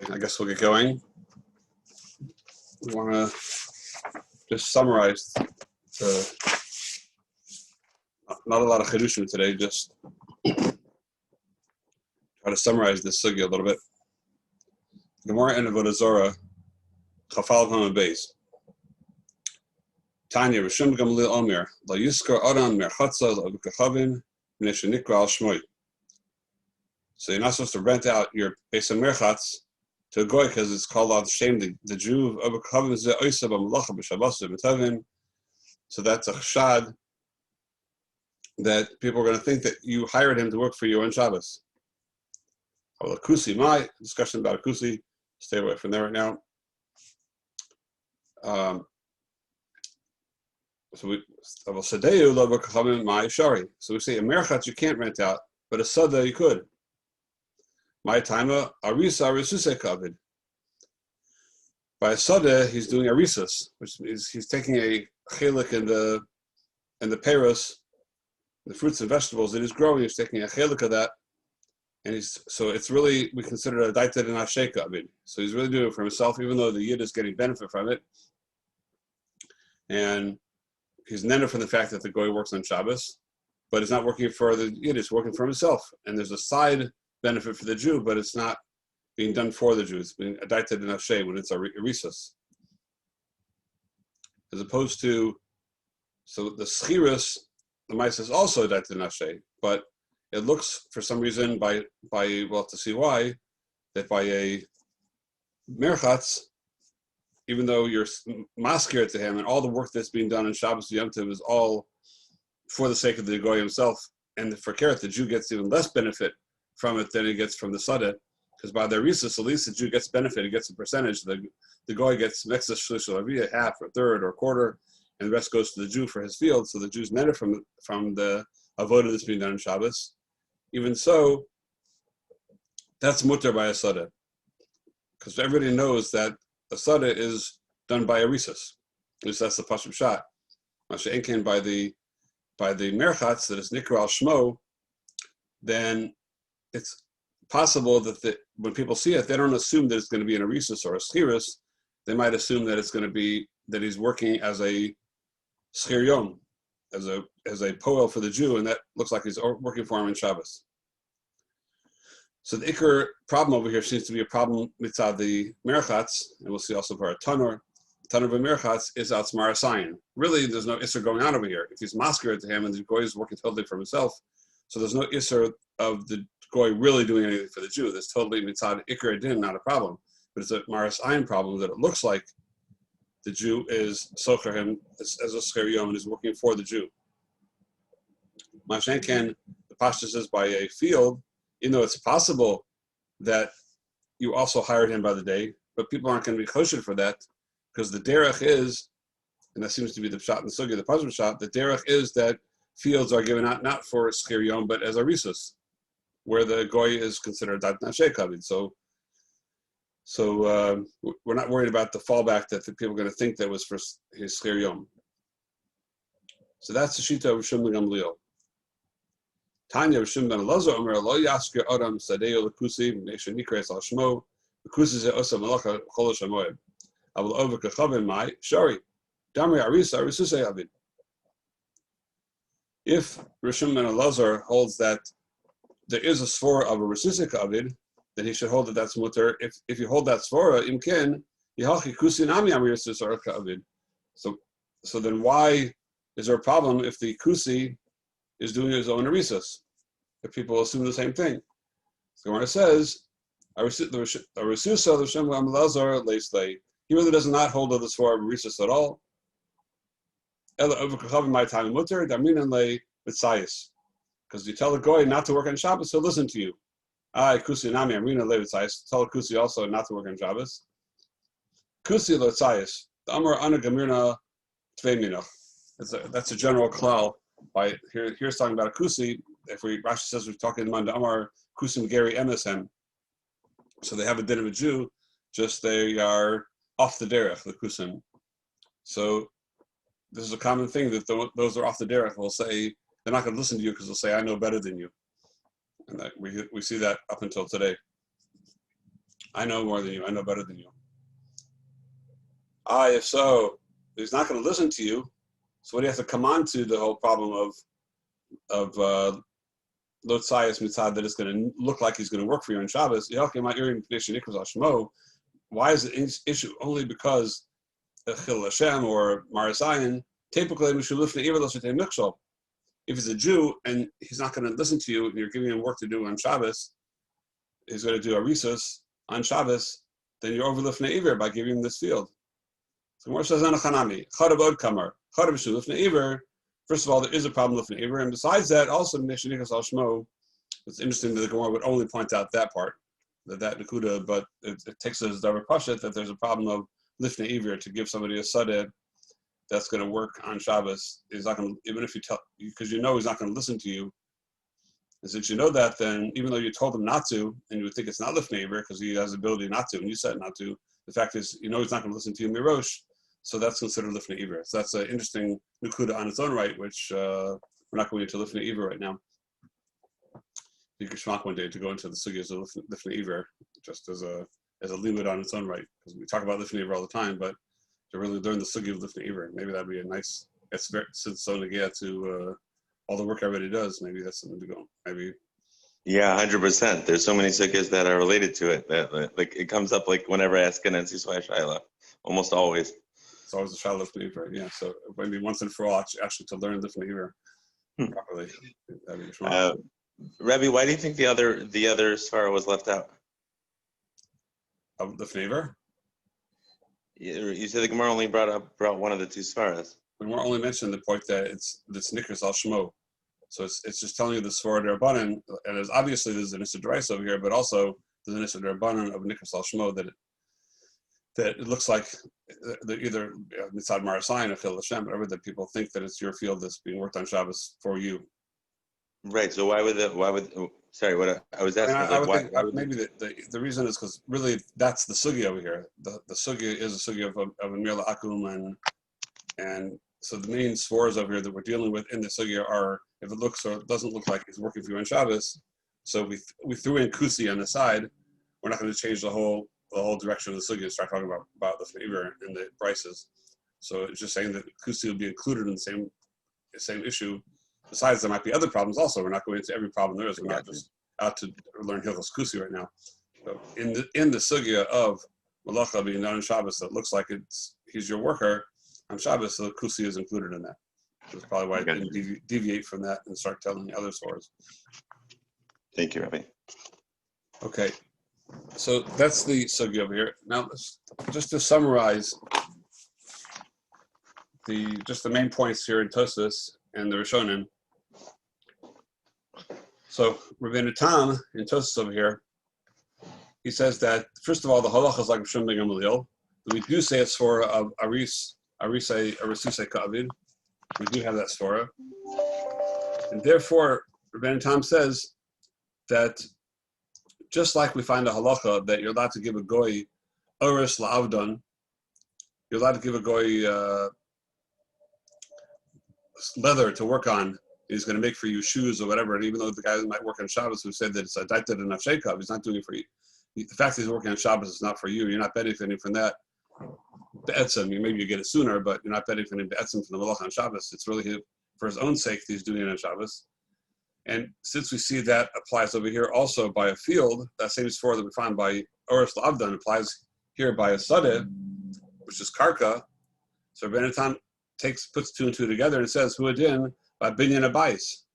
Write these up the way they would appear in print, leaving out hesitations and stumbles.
I guess we'll get going. We want to just summarize not a lot of chidushim today, just try to summarize this sugya a little bit. Gemara and Avodah Zarah, Chafal Hamad Beis. Tanya, Rishon Gamliel Omer, La Yuskar Adam Merchatza La Avukachavim Mnei Shenikra Al Shmoi. So you're not supposed to rent out your Beis HaMerchatz to a goy because it's called out shame. The Jew of Avukachavim is the Oisa B'Malacha B'Shabbos B'Tavim. So that's a chshad that people are going to think that you hired him to work for you on Shabbos. Well, a kusi, my discussion about a kusi. Stay away from there right now. So we say a merchatz you can't rent out, but a sada you could. My timer arisa risusei kavid. By a sada he's doing arisas, which means he's taking a chelik in the peros, the fruits and vegetables that he's growing. He's taking a chelik of that, and so it's really, we consider it a daita and ashay kavid. So he's really doing it for himself, even though the yid is getting benefit from it, and he's nender from the fact that the goy works on Shabbos, but it's not working for the yid; it's working for himself. And there's a side benefit for the Jew, but it's not being done for the Jews. It's being adaited in Hashem when it's a risus, as opposed to, so the schirus, the mice is also adaited in Hashem, but it looks for some reason by well, to see why, that by a merchatz, even though you're maskir to him and all the work that's being done in Shabbos Yom Tov is all for the sake of the goy himself, and for Keret, the Jew gets even less benefit from it than he gets from the Sada, because by their risus, at least the Jew gets benefit, he gets a percentage. The goy gets mexas shlish l'aviyah, half or third or quarter, and the rest goes to the Jew for his field. So the Jew's netted from the avodah that's being done in Shabbos. Even so, that's mutter by a Sada, because everybody knows that a sada is done by a risus. At least that's the pashut shot. Masha enkin by the merchatz that is nikra al shmo, then it's possible that when people see it, they don't assume that it's going to be in a risus or a schirus. They might assume that it's going to be that he's working as a schir yom, as a poel for the Jew, and that looks like he's working for him in Shabbos. So the ikar problem over here seems to be a problem mitzad the merchatz, and we'll see also for a tanur. The tanur of a merchatz is out smarasayin. Really, there's no isser going on over here. If he's maskir to him and the goy is working totally for himself, so there's no isser of the goy really doing anything for the Jew. That's totally mitzad ikar din, not a problem. But it's a marasayin problem that it looks like the Jew is socher him as a schir yom and is working for the Jew. Mashenken, the pashtus is by a field. Even though it's possible that you also hired him by the day, but people aren't going to be kosher for that, because the derech is, and that seems to be the pshat in the sugya, the pashut shot, the derech is that fields are given out not for schir yom, but as a risus, where the goy is considered dat nashe kavid. So we're not worried about the fallback that the people are going to think that was for his schir yom. So that's the shita of Rishon Gamliel. Tanya Rishon ben Elazar Omer Lo Yaskir Adam Sadeo Lekusi Nation Nikres Al Shmo Lekusi Ze Osa Malacha Chol Shamoed Avol Over Kachavim Mai Shari Damri Arisa Risusei Avid. If Rishon ben Elazar holds that there is a svora of a risusei avid, then he should hold that that's mutter. If you hold that svora, imken Yihalchi Kusi Nami Amir Risusei Avid. So then why is there a problem if the kusi is doing his own arisas, if people assume the same thing? So Gemara says, he really does not hold of the svara of arisas at all. Because you tell the goy not to work on Shabbos, he'll listen to you. Tell the kusi also not to work on Shabbos. Kusi letzayis. The amar ana gamirna tvei minach. That's a general klal. By here's talking about a kusi. If Rashi says we're talking about the Amar kusim geri emeshem, so they have a din of a Jew, just they are off the derech, the kusim. So this is a common thing that those are off the derech will say they're not going to listen to you because they'll say I know better than you, and that we see that up until today. I know more than you. I know better than you. If so, he's not going to listen to you. So what do you have to come on to the whole problem of Lotzayas Mitzad that is going to look like he's going to work for you on Shabbos? Why is the issue only because Chil Hashem or Marasayan? If he's a Jew and he's not going to listen to you and you're giving him work to do on Shabbos, he's going to do a risus on Shabbos, then you're over Lifnei Iver by giving him this field. So Gemara says, first of all, there is a problem with Lifnei Iver, and besides that, also it's interesting that the Gemara would only point out that part, that Nakuda, but it takes it as Davar Pashat that there's a problem of Lifnei Iver to give somebody a Sadeh that's going to work on Shabbos. He's not going to, even if you tell, because you know he's not going to listen to you. And since you know that, then even though you told him not to, and you would think it's not Lifnei Iver because he has the ability not to, and you said not to, the fact is, you know he's not going to listen to you Mirosh, so that's considered Lifnei Iver. So that's an interesting Nukuda on its own right, which we're not going into Lifnei Iver right now. You could schmuck one day to go into the sugyas of Lifnei Iver, just as a limit on its own right, because we talk about Lifnei Iver all the time, but to really learn the sugya of Lifnei Iver, maybe that'd be a nice, it's very, since so negaya to all the work everybody does, maybe that's something to go, maybe. Yeah, 100%. There's so many sugyas that are related to it. That, like, it comes up like whenever I ask an NC Shaila, almost always. It's always a Shaila Lifnei Iver, yeah, so maybe once and for all, actually to learn Lifnei Iver properly. Rebbe, why do you think the other svara was left out? Of Lifnei Iver? You said the Gemara only brought one of the two svaras. The Gemara only mentioned the point that it's Nikras al Shmo, so it's just telling you the svara d'Rabbanan, and there's obviously there's an Issa D'Oraisa over here, but also there's an Issa D'Rabbanan of Nikras al Shmo that it looks like either Mitzad Marasayan or Chil Hashem, whatever, that people think that it's your field that's being worked on Shabbos for you. Right. So why would sorry, what I was asking. I would think maybe the reason is because really that's the sugya over here. The sugya is a sugya of Amirah L'Akum, and so the main svars over here that we're dealing with in the sugya are if it looks or it doesn't look like he's working for you on Shabbos. So we threw in kusi on the side. We're not going to change the whole direction of the sugya and start talking about the favor and the prices. So it's just saying that kusi will be included in the same issue. Besides, there might be other problems also. We're not going into every problem there is. We're not just out to learn Hilchos Kusi right now. So in the sugya of Malacha being done on Shabbos, that looks like he's your worker on Shabbos, so Kusi is included in that. That's probably why I didn't deviate from that and start telling the other stories. Thank you, Rabbi. Okay, so that's the sugya over here. Now, just to summarize the main points here in Tosfos and the Rishonim. So Rabbeinu Tam in Tosfos over here, he says that first of all the halacha is like Rishon ben Gamliel. We do say it's for arisei ka'avid. We do have that svara, and therefore Rabbeinu Tam says that just like we find a halacha that you're allowed to give a goy oris la'avdon, you're allowed to give a goy leather to work on. He's going to make for you shoes or whatever. And even though the guy might work on Shabbos who said that it's a daita and nafshekav, he's not doing it for you. The fact that he's working on Shabbos is not for you. You're not benefiting from that. Be'etzim, maybe you get it sooner, but you're not benefiting be'etzim from the malach on Shabbos. It's really for his own sake that he's doing it on Shabbos. And since we see that applies over here also by a field, that same svara that we find by Oris L'Avdan applies here by a sadeh, which is karka. So Rabbeinu Tam puts two and two together and says, Huadin by binyan abayis.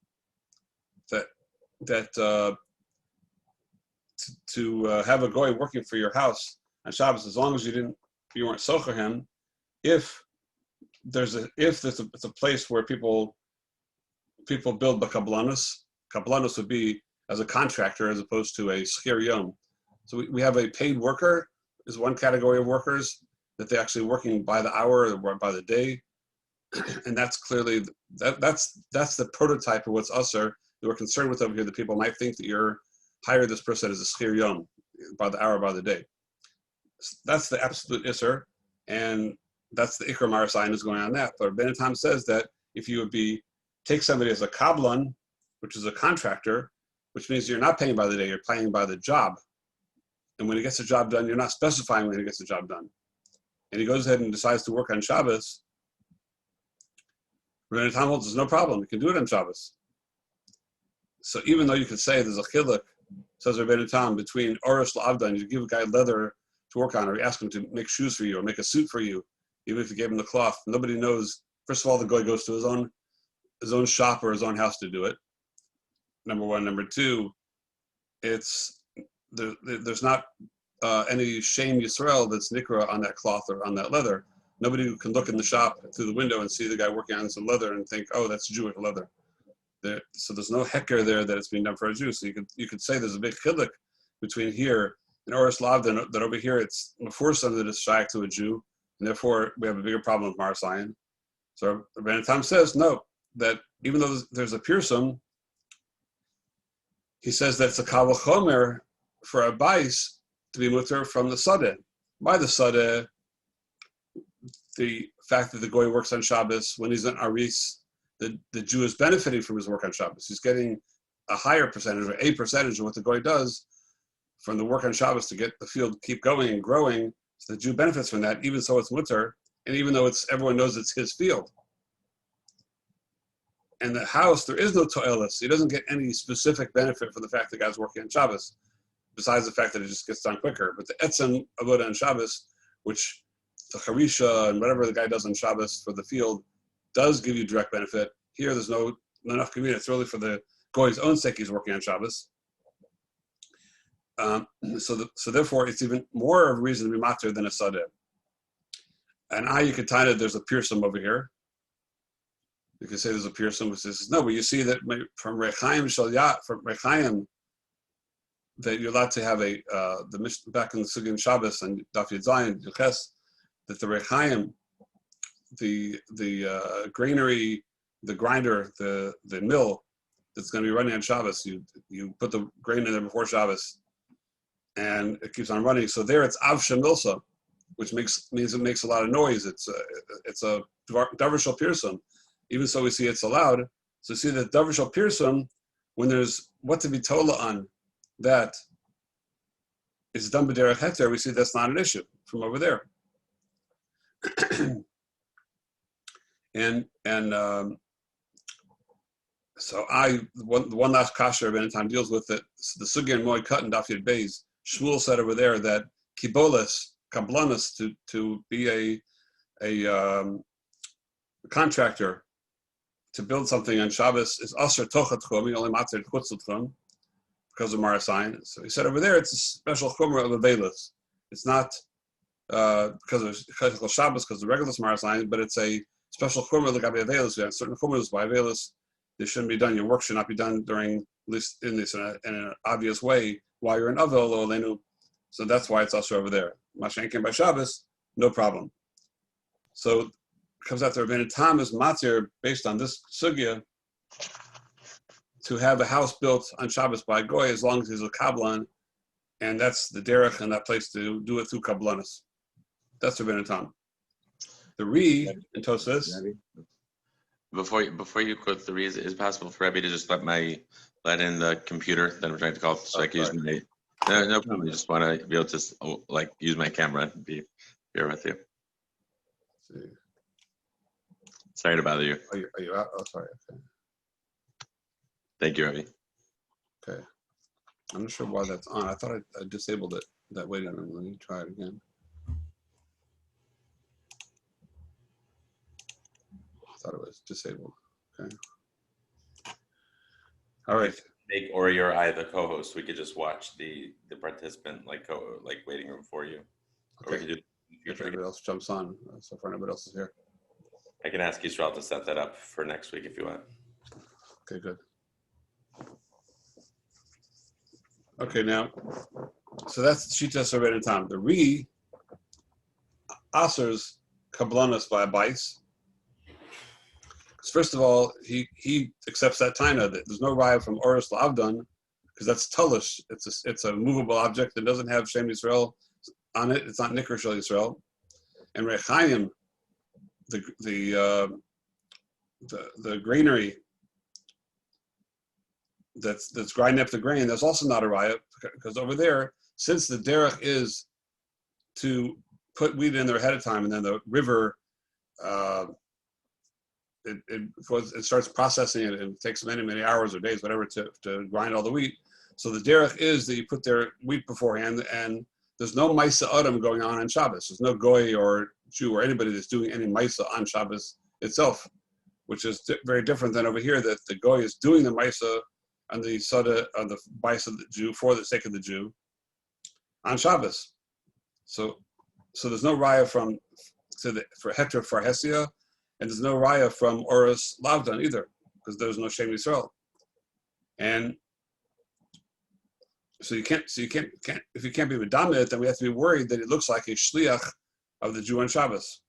To have a goy working for your house on Shabbos, as long as you weren't socher him, if it's a place where people build bakablanos. Kablanos would be as a contractor as opposed to a schir yom. So we have a paid worker is one category of workers that they're actually working by the hour or by the day. And that's clearly that's the prototype of what's usher that we're concerned with over here. That people might think that you're hire this person as a schir yom by the hour, by the day. That's the absolute isser, and that's the ikar marasayin is going on that. But Rabbeinu Tam says that if you would take somebody as a kablan, which is a contractor, which means you're not paying by the day, you're paying by the job. and when he gets the job done, you're not specifying when he gets the job done. And he goes ahead and decides to work on Shabbos, Rabbeinu Tam holds there's no problem. You can do it on Shabbos. So even though you could say there's a chiluk, says Rabbeinu Tam, between Orish L'Avdan, you give a guy leather to work on, or you ask him to make shoes for you, or make a suit for you, even if you gave him the cloth. Nobody knows. First of all, the guy goes to his own shop or his own house to do it. Number one. Number two, there's not any shame Yisrael that's nikra on that cloth or on that leather. Nobody can look in the shop through the window and see the guy working on some leather and think, oh, that's Jewish leather. So there's no hecker there that it's being done for a Jew. So you could say there's a big chiluk between here and Oris Lavdan, that over here it's Mefursam that is shaykh to a Jew, and therefore we have a bigger problem with Mar Sayan. So Rabbeinu Tam says, no, that even though there's a pirsum, he says that it's a kavah chomer for a bais to be mutter from the sadeh. By the sadeh, the fact that the goy works on Shabbos, when he's an aris, the Jew is benefiting from his work on Shabbos. He's getting a higher percentage, or a percentage of what the goy does from the work on Shabbos to get the field keep going and growing. So the Jew benefits from that, even so it's mutter, and even though everyone knows it's his field. And the house, there is no to'elis. He doesn't get any specific benefit from the fact that the guy's working on Shabbos, besides the fact that it just gets done quicker. But the etzem avoda on Shabbos, which the harisha and whatever the guy does on Shabbos for the field, does give you direct benefit. Here, there's no enough community. It's really for the goy's own sake he's working on Shabbos. So therefore, it's even more of a reason to be matter than a sadeh. And you could tie it, there's a pirsum over here. You could say there's a pirsum which says, no, but you see that from Rechaim Shalyat, from Rechaim, that you're allowed to have back in the Sugim Shabbos and Daf Yud Zayin, Yuches, that the Rechaim, the granary, the grinder, the mill that's going to be running on Shabbos, you put the grain in there before Shabbos, and it keeps on running. So there it's Avsha Milsa, which means it makes a lot of noise. It's a Davarshal Pirsum. Even so, we see it's allowed. So see that Davarshal Pirsum, when there's what to be tola on, that is done b'derech heter, we see that's not an issue from over there. So one last kasher of any time deals with it. So the sugya and moy cut and daf yud beis. Shmuel said over there that kibolas, kablanas, to be a contractor to build something on Shabbos is asher tochat chum. He only matzir chutzot chum because of marasayin. So he said over there it's a special chumrah of avelis. It's not because of Shabbos, because of the regular marasayin, but it's a special chumrah like avelis. We have certain chumras by avelis. They shouldn't be done. Your work should not be done during, at least in an obvious way, while you're in Avel or Lenu. So that's why it's also over there. Mashenkin by Shabbos, no problem. So it comes out there, Rabbeinu Tam is matir based on this sugya to have a house built on Shabbos by Goy as long as he's a kablan, and that's the derech in that place to do it through kablanis. That's Rabbeinu Tam. The Re in Tosas. Before you quote the reason, is it possible for Rebbe to just let in the computer that I'm trying to call so I can use my no problem. I just want to be able to use my camera and be here with you. Sorry to bother you. Are you out? Oh, sorry. Okay. Thank you, Rebbe. Okay. I'm not sure why that's on. I thought I disabled it that way. Let me try it again. Thought it was disabled. Okay. All right. Make or you're I the co-host. We could just watch the participant waiting room for you. Okay. Or we could do if anybody else jumps on, so far nobody else is here. I can ask Yisrael to set that up for next week if you want. Okay, good. Okay, now, so that's Shitas Rabbeinu Tam. The Re Asers Kablanas by a bais. First of all, he accepts that taina that there's no raya from Oris L'Avdan because that's tulish. It's a movable object that doesn't have Shem Yisrael on it. It's not Nikr Shel Yisrael. And Rechaim, the granary that's grinding up the grain, that's also not a raya because over there since the derech is to put wheat in there ahead of time, and then the river, it starts processing it, and it takes many, many hours or days, whatever, to grind all the wheat. So the derech is that you put their wheat beforehand, and there's no Maisa Adam going on Shabbos. There's no Goy or Jew or anybody that's doing any Maisa on Shabbos itself, which is very different than over here, that the Goy is doing the Maisa on the Sada, on the Maisa of the Jew, for the sake of the Jew, on Shabbos. So there's no raya for Heter Farhesia, and there's no raya from Oris Lavdan either, because there's no Shem Yisrael. And so you can't if you can't be Medamit, then we have to be worried that it looks like a shliach of the Jew on Shabbos.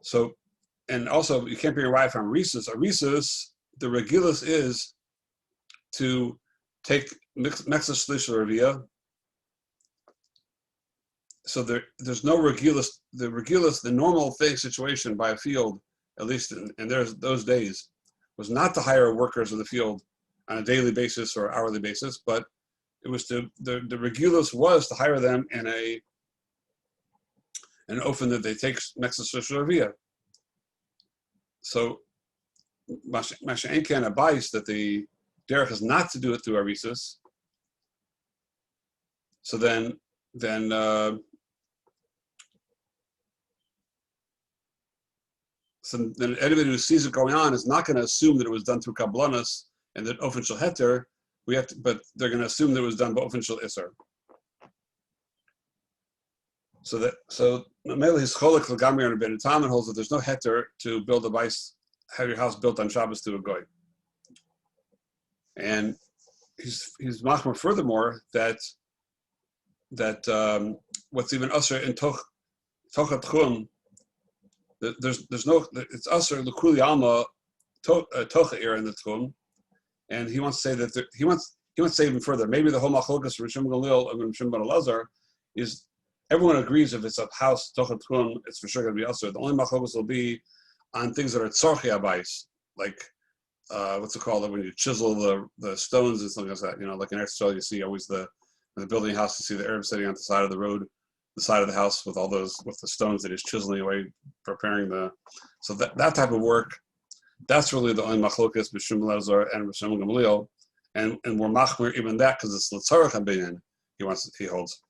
So, and also you can't be a raya from Risus. A Risus, the Regilus is to take Mexas Shlish Ravia. So there's no Regilus. The Regilus, the normal situation by a field, at least in those days, was not to hire workers in the field on a daily basis or hourly basis, but it was the Regilus was to hire them in an ofen that they take Mexas Shlish Ravia. So Masha Enken advice that the derech is not to do it through Arisus. So then anybody who sees it going on is not going to assume that it was done through Kabbalas and that Ofen Shel Heter. But they're going to assume that it was done by Ofen Shel Isser. So Mele is Cholek L'Gamri on Ben Tam, and holds that there's no Heter to build a bais, have your house built on Shabbos to a goy. And he's machmer furthermore that what's even usher in Tochat Chum, there's no, it's usher l'kuli alma tocha in the Tchum, and he wants to say that he wants to say even further. Maybe the whole machlokas of Rishon Gamliel and Rishon ben Elazar is everyone agrees if it's a house Tochat Chum, it's for sure going to be usher. The only machlokas will be on things that are tzorchi abayis, like what's it called when you chisel the stones and something like that. You know, like in Israel, you see always when they're building a house, you see the Arab sitting on the side of the road, the side of the house with the stones that he's chiseling away, preparing so that type of work. That's really the only machlokas b'Shum Elazar and Rishon Gamliel, and we're machmer even that because it's l'tzarech habinyan. He holds.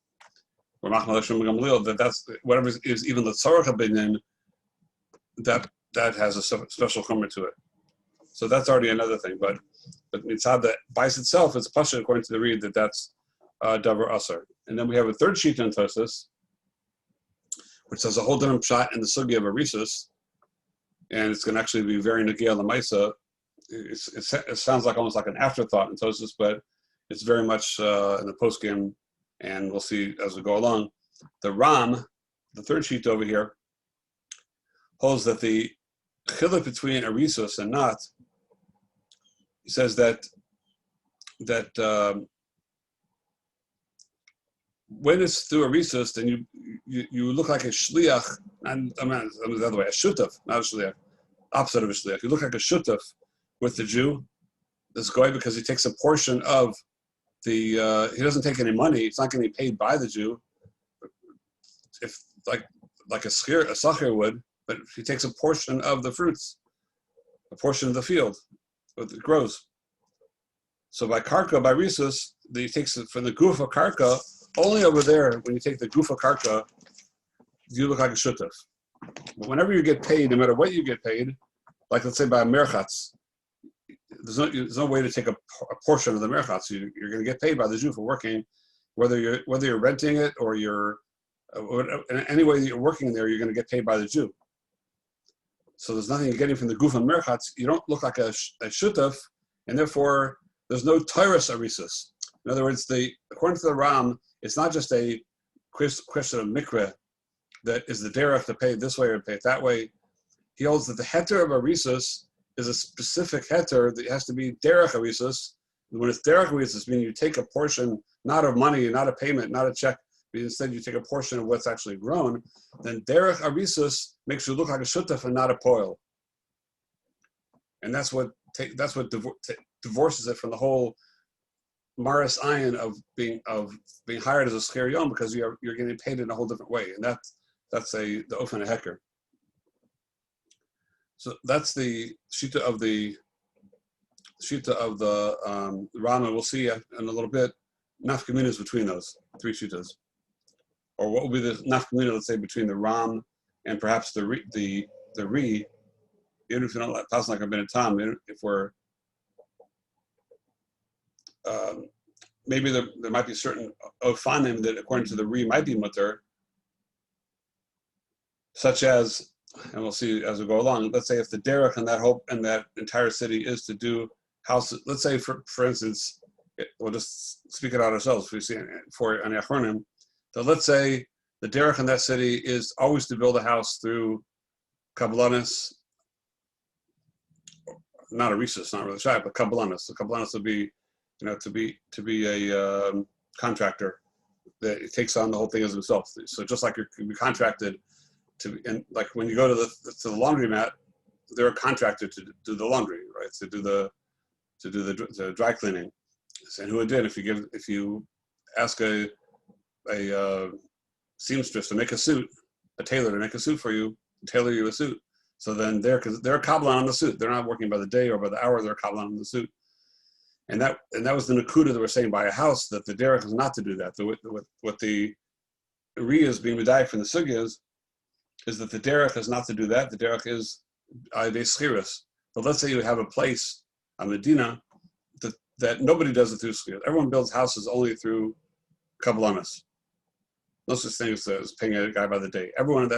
We're machmer Rishon Gamliel that's whatever is even l'tzarech habinyan. That has a special chomer to it. So that's already another thing. But mitzad that bais itself is pasha according to the read that's davar asar. And then we have a third sheet in Tosfos, which has a whole different shot in the sugi of Arisus, and it's going to actually be very negei l'maisa. It sounds like almost like an afterthought in Tosfos, but it's very much in the postgame, and we'll see as we go along. The Ram, the third sheet over here, holds that the chiluk between Arisus and not, he says that when it's through Arisus, then you look like a shliach, and I mean the other way, a shutaf, not a shliach, opposite of a shliach. You look like a shutaf with the Jew, this guy, because he takes a portion of he doesn't take any money. It's not getting paid by the Jew, if like a sachir would, but he takes a portion of the fruits, a portion of the field, what it grows. So by karka, by Risus, he takes it from the gufa karka. Only over there, when you take the gufa karka, you look like a shutaf. But whenever you get paid, no matter what you get paid, like let's say by a merchatz, there's no way to take a portion of the merchatz. You're going to get paid by the Jew for working, whether you're renting it or in any way that you're working there, you're going to get paid by the Jew. So there's nothing you're getting from the gufa merchatz. You don't look like a shutaf, and therefore there's no tyrus arisus. In other words, according to the Ram, it's not just a question of mikra that is the derech to pay it this way or pay it that way. He holds that the heter of arisus is a specific heter that has to be derech arisus. When it's derech arisus, meaning you take a portion, not of money, not a payment, not a check, but instead you take a portion of what's actually grown, then derech arisus makes you look like a shutaf and not a poil. And that's what divorces it from the whole maris ayin of being hired as a schir yom because you're getting paid in a whole different way, and that's the ofen heker. So that's the shita of the Rama. We'll see in a little bit nafkaminas between those three shitas, or what will be the nafkamina, let's say, between the Ram and perhaps the Re, even if you don't pass like a minute time, if we're maybe there might be certain ofanim that according to the Re might be mutter, such as, and we'll see as we go along. Let's say if the derech and that entire city is to do houses, let's say for instance, we'll just speak it out ourselves. If we see for an achronim, so let's say the derech in that city is always to build a house through kabalanis, not a risus, not really shy, but kabalanis. The kabalanis would be, to be a contractor that it takes on the whole thing as himself. So just like you can be contracted to, and like when you go to the laundromat, they're contracted to do the laundry, right? To do the dry cleaning. And who it did? If you ask a seamstress to make a suit, a tailor to make a suit for you, tailor you a suit. So then they're a kabbalah on the suit. They're not working by the day or by the hour. They're a kabbalah on the suit. And that was the nakuda that we're saying by a house, that the derech is not to do that. What the Ri is being medayek from the sugya is that the derech is not to do that. The derech is de schiras. But let's say you have a place, a medina, that nobody does it through schiras. Everyone builds houses only through kabbalanis. No such thing as paying a guy by the day. Everyone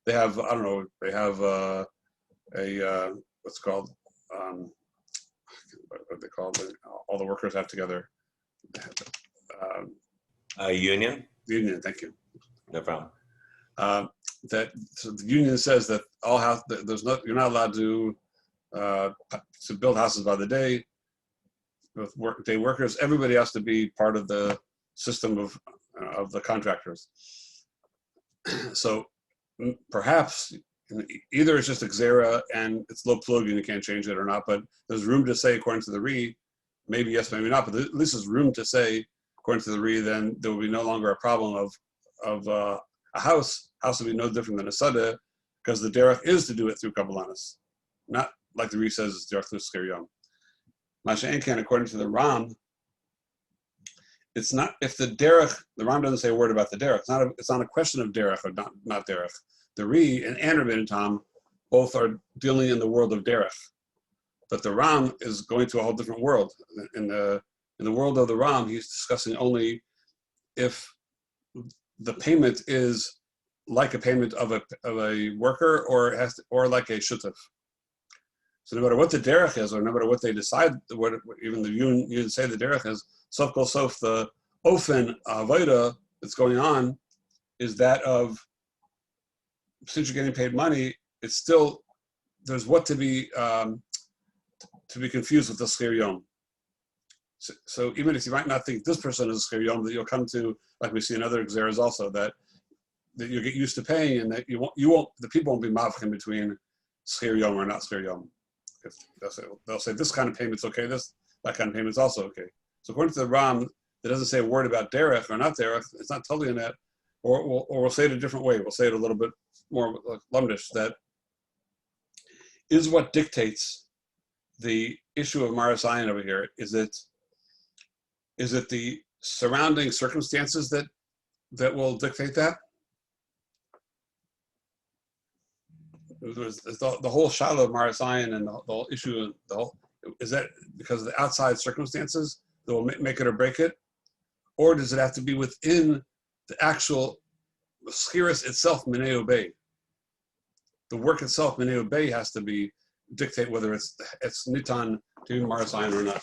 they have, I don't know, they have what's called, what they call it, all the workers have together. A union? Union, thank you. No problem. So the union says that you're not allowed to build houses by the day with day workers. Everybody has to be part of the system of the contractors. So perhaps either it's just a xera and it's low plug and you can't change it or not, but there's room to say according to the Ri, maybe yes, maybe not, but at least there's room to say according to the Ri, then there will be no longer a problem of a house. House will be no different than a sadeh, because the derech is to do it through kabbalanis, not like the Ri says it's derech through schir yom. Masha Enkan, according to the Ram, it's not, if the Ram doesn't say a word about the derech. It's not a question of derech or not derech. The Ri and Rabbeinu Tam both are dealing in the world of derech, but the Ram is going to a whole different world. In the world of the Ram, he's discussing only if the payment is like a payment of a worker or like a shutaf. So no matter what the derech is, or no matter what they decide, even the union say the derech is, sof kol sof, the ofen avoda that's going on is that of, since you're getting paid money, it's still, there's what to be confused with the schir yom. So even if you might not think this person is a schir yom, that you'll come to, like we see in other xeras also, that you'll get used to paying, and that the people won't be mavkin between schir yom or not schir yom. They'll say this kind of payment's okay, that kind of payment's also okay. So according to the Ram, it doesn't say a word about derech or not derech. It's not totally in that, or we'll say it a different way. We'll say it a little bit more like lumdish. That is what dictates the issue of Maris Ayin over here. Is it the surrounding circumstances that will dictate that? The whole shadow of Maris Ayin and the whole issue, is that because of the outside circumstances that will make it or break it? Or does it have to be within the actual schiras itself, minei ubei? The work itself, minei ubei, has to dictate whether it's nitan to do Maris Ayin or not.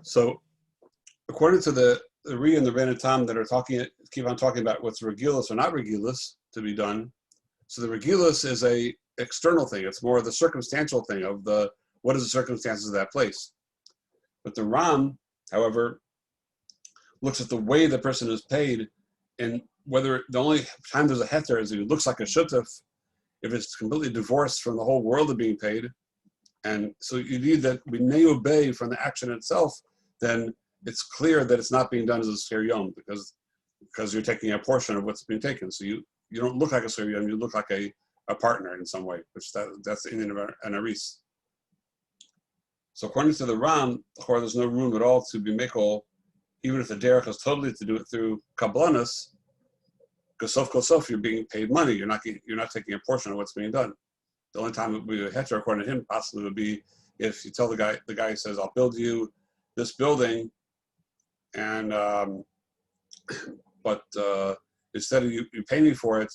So, according to the Ri and the Rabbeinu Tam that are keep on talking about what's regulus or not regulus to be done. So the regulus is a external thing. It's more the circumstantial thing of what is the circumstances of that place. But the Ram, however, looks at the way the person is paid, and whether the only time there's a heter is if it looks like a shutaf, if it's completely divorced from the whole world of being paid, And so you need that we obey from the action itself, then it's clear that it's not being done as a Schir Yom because you're taking a portion of what's being taken. So you don't look like a Schir Yom, you look like a partner in some way, which that's the Indian of an Aris. So according to the Ram, there's no room at all to be Mikol, even if the derech is totally to do it through Kabbalas, because sof kol sof, you're being paid money. You're not taking a portion of what's being done. The only time it would be a heter, according to him, possibly would be if you tell the guy says, I'll build you this building, and but instead of you pay me for it,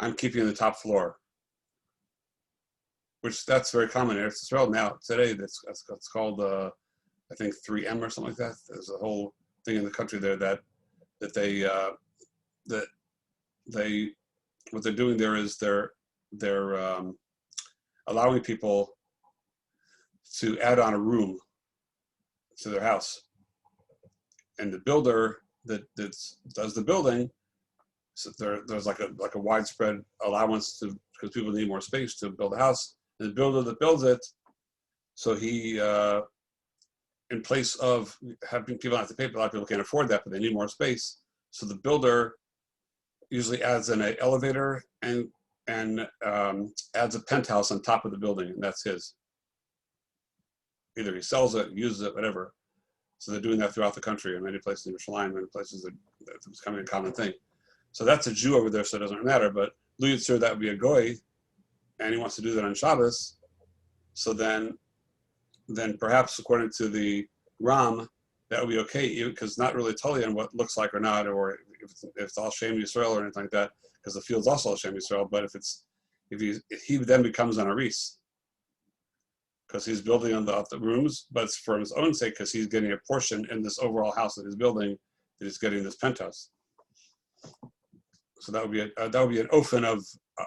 I'm keeping the top floor. Which that's very common in Eretz Yisrael now today. That's called I think 3M or something like that. There's a whole thing in the country there that they what they're doing there is they're allowing people to add on a room to their house, and the builder that does the building, so there's like a widespread allowance to, because people need more space to build a house. And the builder that builds it, so he in place of having people have to pay, a lot of people can't afford that, but they need more space. So the builder usually adds in an elevator and adds a penthouse on top of the building, and that's his. Either he sells it, uses it, whatever. So they're doing that throughout the country in many places in Yerushalayim, many places it's becoming a common thing. So that's a Jew over there, so it doesn't matter. But Lu Yitzur, that would be a goy, and he wants to do that on Shabbos. So then perhaps according to the Ram, that would be okay, because not really totally on what looks like or not, or if it's all Shem Yisrael or anything like that, because the field's also all Shem Yisrael. But if he then becomes an Aris, because he's building on the rooms, but it's for his own sake, because he's getting a portion in this overall house that he's building, that he's getting this penthouse. So that would be an ofen of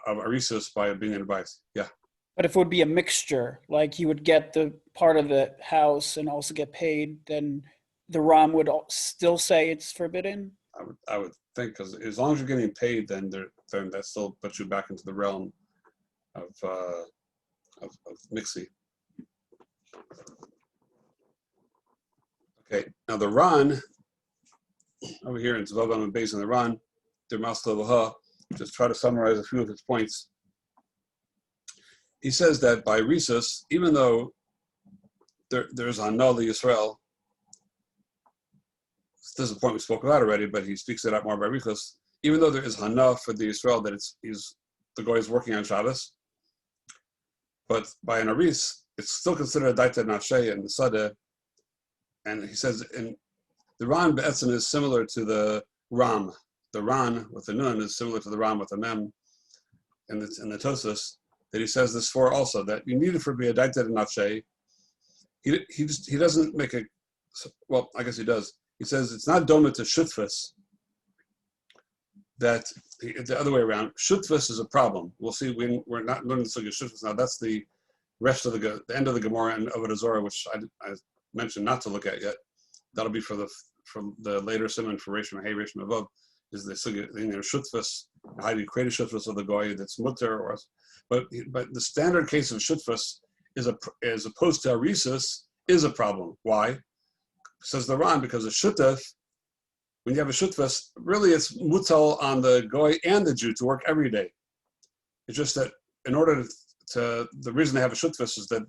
Arisus by being an advice. Yeah. But if it would be a mixture, like he would get the part of the house and also get paid, then the Ram would still say it's forbidden? I would think, because as long as you're getting paid, then that still puts you back into the realm of mixi. Okay, now the Ran, over here in Zvav and Beis in the Ran, just try to summarize a few of his points. He says that by Risus, even though there's Hana Yisrael, this is a point we spoke about already, but he speaks it out more by Risus, even though there is Hana for the Yisrael that the guy is working on Shabbos, but by an Aris, it's still considered a Daita Nasheh and the Sadeh. And he says the Ran Be'etzim is similar to the Ram. The Ran with the Nun is similar to the Ram with the Mem in the Tosas, that he says this for also, that you need it for be a Daita Nasheh. He doesn't make well, I guess he does. He says it's not doma to Shutfus, that the other way around. Shutfus is a problem. We'll see. We're not learning the Sugya Shutfus now. That's the rest of the end of the Gemara and Avodah Zorah, which I mentioned not to look at yet. That'll be from the later simon for Reshma Hey Reshma Vav, is the Sugya Shutfus. How do you create a Shutfus of the goy that's mutter, but the standard case of Shutfus as opposed to Arisus is a problem. Why? Says the Ran, because a Shutaf, when you have a Shutfus, really it's mutal on the goy and the Jew to work every day. It's just that in order to the reason they have a Shutfus is that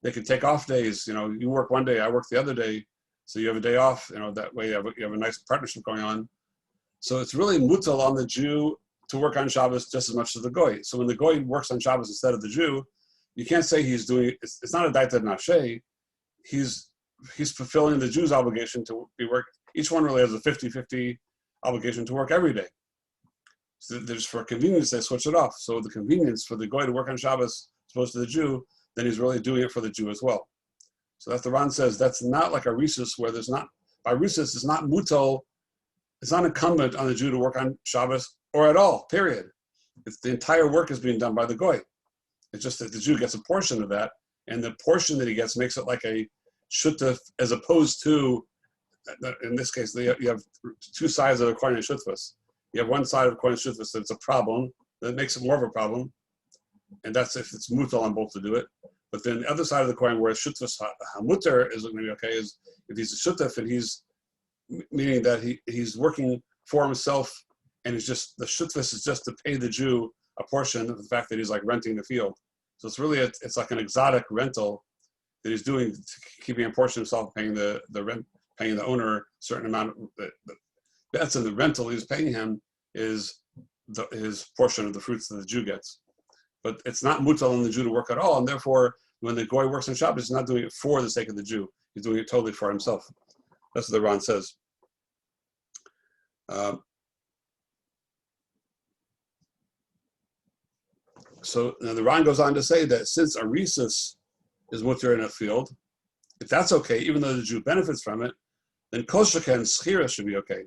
they can take off days. You work one day, I work the other day, so you have a day off. That way you have a nice partnership going on. So it's really mutal on the Jew to work on Shabbos just as much as the goy. So when the goy works on Shabbos instead of the Jew, you can't say he's doing. It's not a daita nasheh. He's fulfilling the Jew's obligation to be work. Each one really has a 50-50 obligation to work every day. So there's for convenience, they switch it off. So the convenience for the goy to work on Shabbos as opposed to the Jew, then he's really doing it for the Jew as well. So that's the Ran says that's not like a Risus where there's not, by Risus it's not mutal, it's not incumbent on the Jew to work on Shabbos or at all, period. It's the entire work is being done by the goy. It's just that the Jew gets a portion of that, and the portion that he gets makes it like a shutaf, as opposed to, in this case, you have two sides of a coin and shutfus. You have one side of a coin and shutfus that's a problem, that makes it more of a problem, and that's if it's mutal on both to do it. But then the other side of the coin, where shutfas hamuter is going to be okay, is if he's a shutaf and he's meaning that he's working for himself, and it's just the shutfas is just to pay the Jew a portion of the fact that he's like renting the field. So it's really it's like an exotic rental that he's doing, keeping a portion of himself, paying the rent, paying the owner a certain amount. That's in the rental he's paying him is his portion of the fruits that the Jew gets. But it's not mutal on the Jew to work at all, and therefore, when the goy works on Shabbos, he's not doing it for the sake of the Jew. He's doing it totally for himself. That's what the Ran says. So now the Ran goes on to say that since a rhesus is mutter in a field, if that's okay, even though the Jew benefits from it, then kol sheken schira should be okay.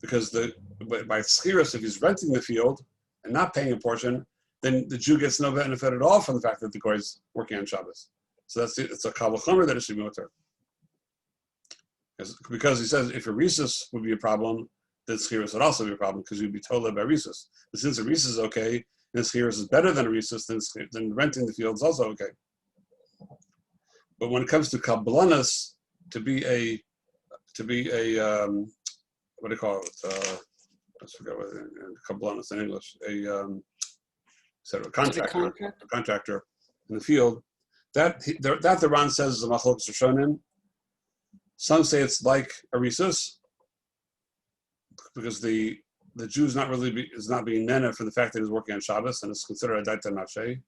Because by schirus, if he's renting the field and not paying a portion, then the Jew gets no benefit at all from the fact that the goy is working on Shabbos. So it's a kal v'chomer that it should be mutter. Because he says if a rhesus would be a problem, then schirus would also be a problem because you'd be told by rhesus. But since a rhesus is okay, and schirus is better than a rhesus, then renting the field is also okay. But when it comes to kablanas, to be a what do you call it? I forgot what kablanas in English. A contractor in the field. That the Ran says is a machlokes rishonim. Some say it's like a rhesus because the Jew is not being nena for the fact that he's working on Shabbos and it's considered a daita nafshe.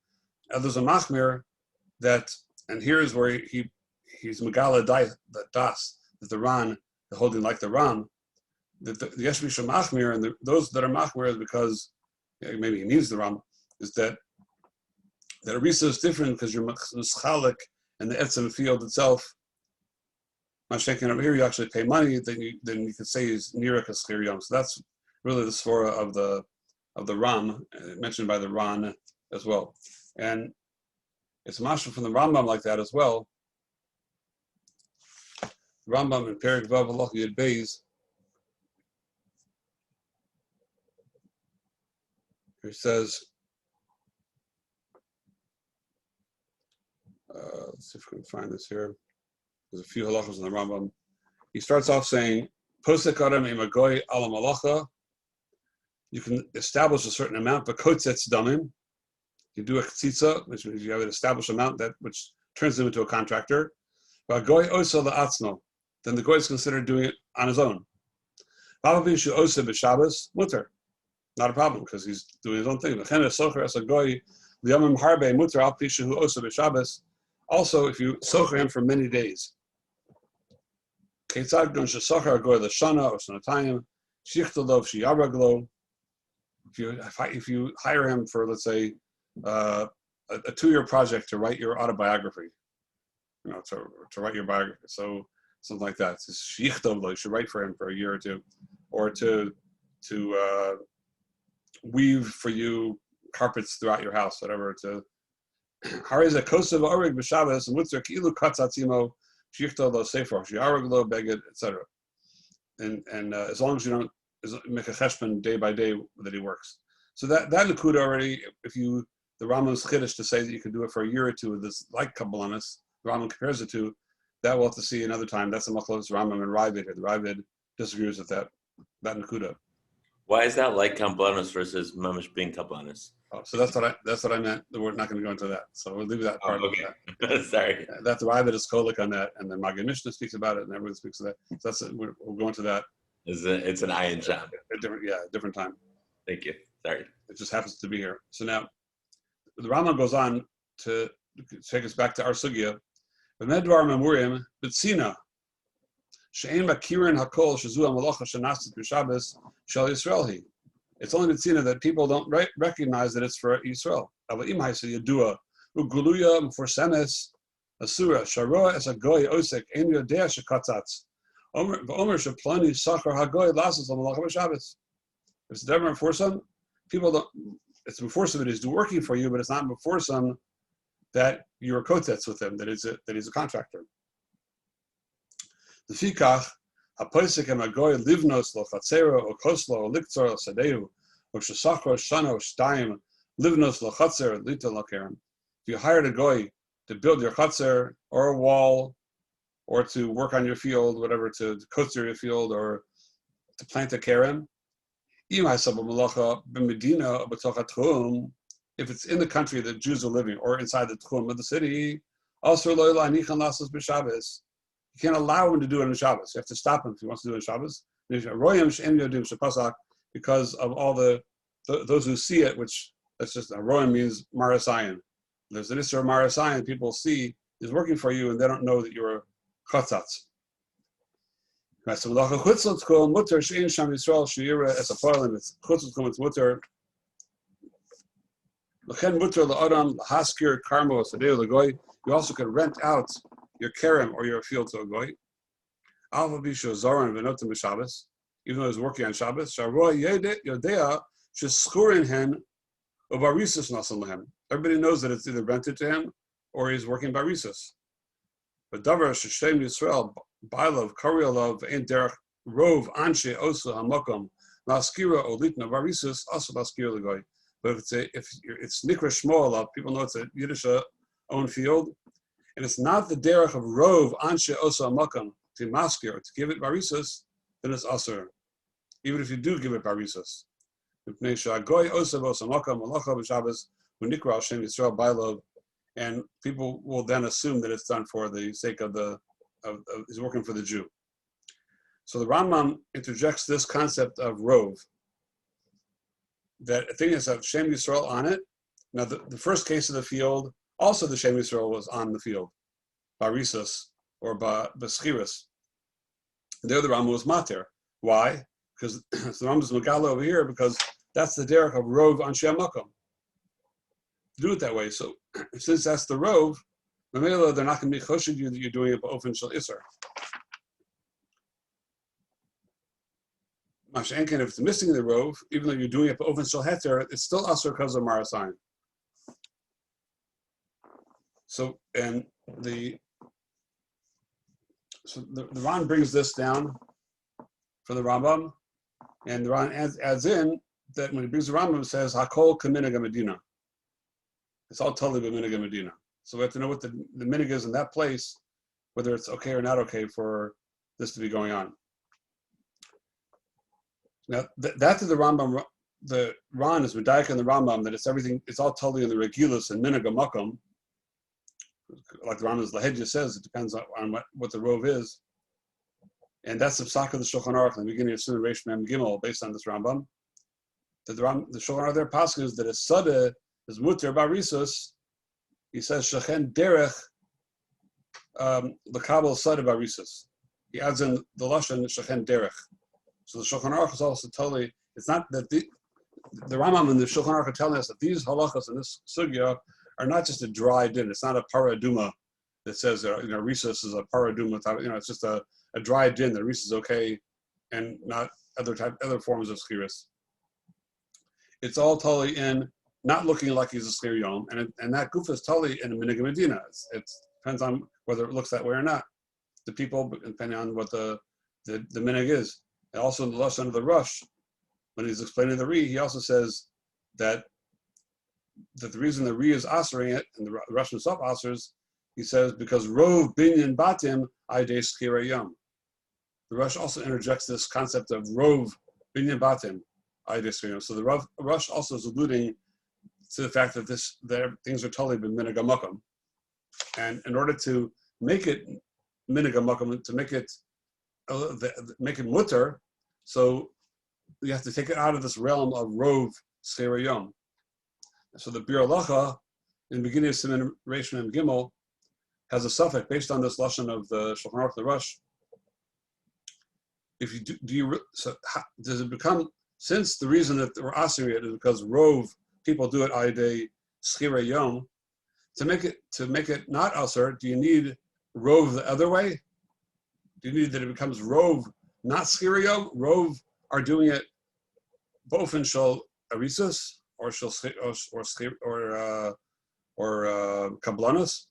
Others are machmir that, and here is where he's megala das that the Ran, the holding like the Ram, that the yesh mishum machmir, and those that are machmir is because maybe he needs the Ram, is that a risa is different because you're mischalik and the etzem field itself. Mashakin over here, you actually pay money. Then you could say he's nirek aschir yom. So that's really the svara of the Ram mentioned by the Ran as well, and it's mashal from the Rambam like that as well. Rambam in Perek Vav Halacha Yud Beis. He says, let's see if we can find this here. There's a few halachas in the Rambam. He starts off saying, Posek adam imagoy ala malacha. You can establish a certain amount, but kotzetz damim. You do a tzitza, which means you have an established amount which turns him into a contractor. But goy osa la'atzno. Then the goy is considered doing it on his own. B'avishu osa b'Shabbos mutter. Not a problem because he's doing his own thing. Also, if you socher him for many days, if you hire him for, let's say, a 2-year project to write your autobiography, to write your biography, so something like that. You should write for him for a year or two, or to weave for you carpets throughout your house, whatever. To Hariza Kosev Orig B'Shabbos and Mutzar Kilu Katzatzimo Shichto Lo Sefer Shiarag Lo Beged, etc. And as long as you don't make a cheshbon day by day that he works. So that Nakud already, the Rambam's chiddush to say that you can do it for a year or two with this like Kabbalanis, the Rambam compares it to, that we'll have to see another time. That's a machlokes Rambam and Ravid here. The Ravid disagrees with that Nakuda. Why is that like Kabbanis versus Mamish being Kabbanis? Oh, so that's what I meant. We're not going to go into that. So we'll leave that part. Okay. Sorry. That's the Ravid is kolik on that, and then Maggid Mishnah speaks about it, and everyone speaks of that. So that's we'll go into that. It's an ayin sham. Different time. Thank you. Sorry. It just happens to be here. So now, the Rambam goes on to take us back to our sugya. V'medvar memurim b'tzina she'en makirin hakol shezu hamalacha shenasit b'Shabbos shel Yisrael. It's only b'tzina that people don't recognize that it's for Yisrael. Ava im ha'isa yadua uguluya mforsemes asura sharoa es hagoy osek ein yodea shekatzatz v'omer sheplani sachar hagoy lasas hamalacha b'Shabbos. If it's never enforced, people don't. It's enforced it is working for you, but it's not enforced that you're kotetz with him, that he's a contractor. The fikach hapoisek emagoy livnos lo chatzero o koslo o liktzor o sadeu o shesachro shana o shtayim livnos lachatzer lita lakerem. If you hired a goy to build your chatzer or a wall, or to work on your field, whatever, to kotzer your field, or to plant a kerem, if it's in the country that Jews are living, or inside the tchum of the city, you can't allow him to do it on Shabbos. You have to stop him if he wants to do it on Shabbos. Because of all those who see it, which that's just Royam means Marasayan. There's an Isra Marasayan, people see is working for you and they don't know that you're a chatzatz. It's mutter. You also can rent out your kerem or your field to a goy. Even though he's working on Shabbos. Everybody knows that it's either rented to him or he's working by risus. But davar sheshem Yisrael ba'alav karialav ein derech rov anshe osu hamakom laskira olitna varisus also laskira legoy. But if it's nikra shmoalav, people know it's a Yiddish owned field, and it's not the derech of rov anshe osu hamakom to maskir to give it varisus, then it's asur. Even if you do give it varisus. And people will then assume that it's done for the sake of he's working for the Jew. So the Rambam interjects this concept of rov, that a thing has a Shem Yisrael on it. Now the first case of the field, also the Shem Yisrael was on the field, barisus or baschiris. There the Rambam was mater. Why? Because the Rambam is Megala over here, because that's the derech of rov anshe makom. Do it that way. So since that's the rov, Mamela, they're not going to be choshed you that you're doing it b'ofen shel iser. Mashenken, if it's missing the rov, even though you're doing it b'ofen shel heter, it's still asur because of marasayin. So the Ran brings this down for the Rambam, and the Ran adds in that when he brings the Rambam, it says hakol k'minhag Medina. It's all totally b'minhag Medina. So we have to know what the minhag is in that place, whether it's okay or not okay for this to be going on. Now that's the Rambam. The Ran is medayik in the Rambam that it's everything. It's all totally in the regulus and minhag makom. Like the Rambam's Lahedja says, it depends on what the rov is, and that's the psak of the Shulchan Aruch in the beginning of Sunnah Reish Mem Gimel, based on this Rambam. That the Shulchan Aruch there passes that a sada is muter barisus. He says shechen derech lekabel sada barisus. He adds in the lashon shechen derech. So the Shulchan Aruch is also totally. It's not that the Rambam and the Shulchan Aruch are telling us that these halachas in this sugya are not just a dry din. It's not a paraduma that says risus is a paraduma. It's just a dry din that risus is okay, and not other forms of schiris. It's all totally in not looking like he's a schir yom, and that goof is totally in minhag Medina. It depends on whether it looks that way or not. The people, depending on what the minhag is. And also in the lashon of the Rush, when he's explaining the Ri, he also says that the reason the Ri is asering it, and the Rush himself asers, he says, because rov binyan batim aydei schira yom. The Rush also interjects this concept of rov binyan batim aydei schira yom. So the Rush also is alluding to the fact that things are totally been minhag makom, and in order to make it minhag makom, to make it mutter, so you have to take it out of this realm of rov schira yom. So the Bir Halacha in the beginning of Siman Reish Mem Gimel has a suffix based on this lashon of the Shulchan Aruch the Rush. If you does it become, since the reason that we're asking it is because rov people do it aydei schira yom, to make it not asur, do you need rov the other way? Do you need that it becomes rov not schira yom? Rov are doing it bofen shel arisus or kablanos,